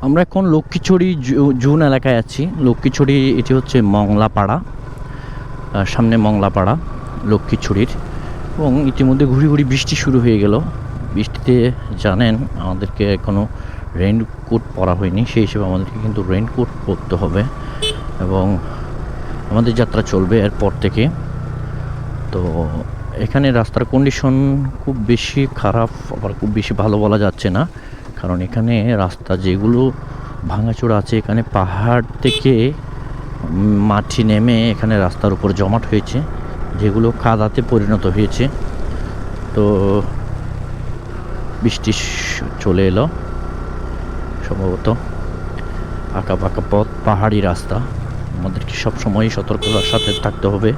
আমরা এখন লক্ষ্মীছড়ি জুন এলাকায় আছি। লক্ষ্মীছড়ি এটি হচ্ছে মংলাপাড়া, সামনে মংলাপাড়া লক্ষ্মীছড়ির। এবং ইতিমধ্যে ঘুরি ঘুরি বৃষ্টি শুরু হয়ে গেল। বৃষ্টিতে জানেন আমাদেরকে এখনও রেইনকোট পরা হয়নি, সেই হিসেবে আমাদেরকে কিন্তু রেইনকোট পরতে হবে এবং আমাদের যাত্রা চলবে এরপর থেকে। তো এখানে রাস্তার কন্ডিশন খুব বেশি খারাপ, আবার খুব বেশি ভালো বলা যাচ্ছে না, কারণ এখানে রাস্তা যেগুলো ভাঙাচোরা আছে, এখানে পাহাড় থেকে মাটি নেমে এখানে রাস্তার উপর জমাট হয়েছে, যেগুলো কাদাতে পরিণত হয়েছে। তো বৃষ্টি চলে এলো সম্ভবত। আঁকা পাকা পথ, পাহাড়ি রাস্তা, আমাদেরকে সবসময় সতর্কতার সাথে থাকতে হবে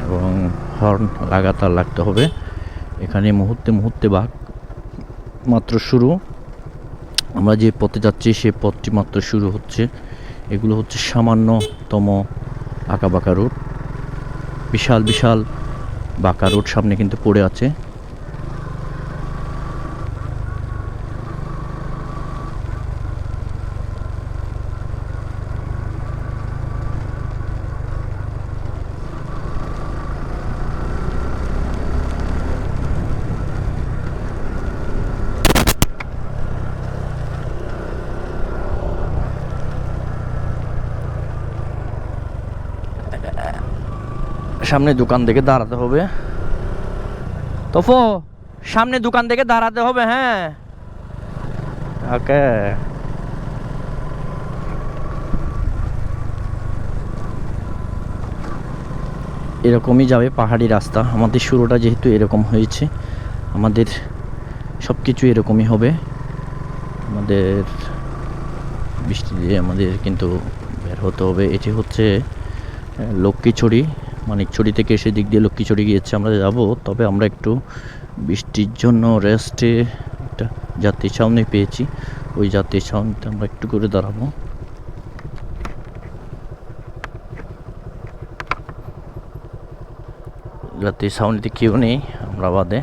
এবং হর্ন লাগাতার লাগতে হবে। এখানে মুহূর্তে মুহূর্তে বাঁক মাত্র শুরু। আমরা যে পথে যাচ্ছি সে পথটি মাত্র শুরু হচ্ছে। এগুলো হচ্ছে সামান্যতম আঁকা বাঁকা রুট, বিশাল বিশাল বাঁকা রুট সামনে কিন্তু পড়ে আছে। সামনে দোকান দেখে দাঁড়াতে হবে। তোফো, সামনে দোকান দেখে দাঁড়াতে হবে। হ্যাঁ, ওকে। এরকমই যাবে পাহাড়ি রাস্তা। আমাদের শুরুটা যেহেতু এরকম হয়েছে, আমাদের সব কিছু এরকমই হবে। আমাদের বৃষ্টি দিয়ে আমাদের কিন্তু বের হতে হবে। এটি হচ্ছে লক্ষ্মীছড়ি, মানিকছড়ি থেকে এসে দিক দিয়ে লক্ষ্মীছড়ি গিয়েছে আমরা যাব। তবে আমরা একটু বৃষ্টির জন্য রেস্টে একটা যাত্রী ছাউনি পেয়েছি, ওই যাত্রী ছাউনিতে আমরা একটু করে দাঁড়াবো। যাত্রী ছাউনিতে কেউ নেই আমরা বাদে।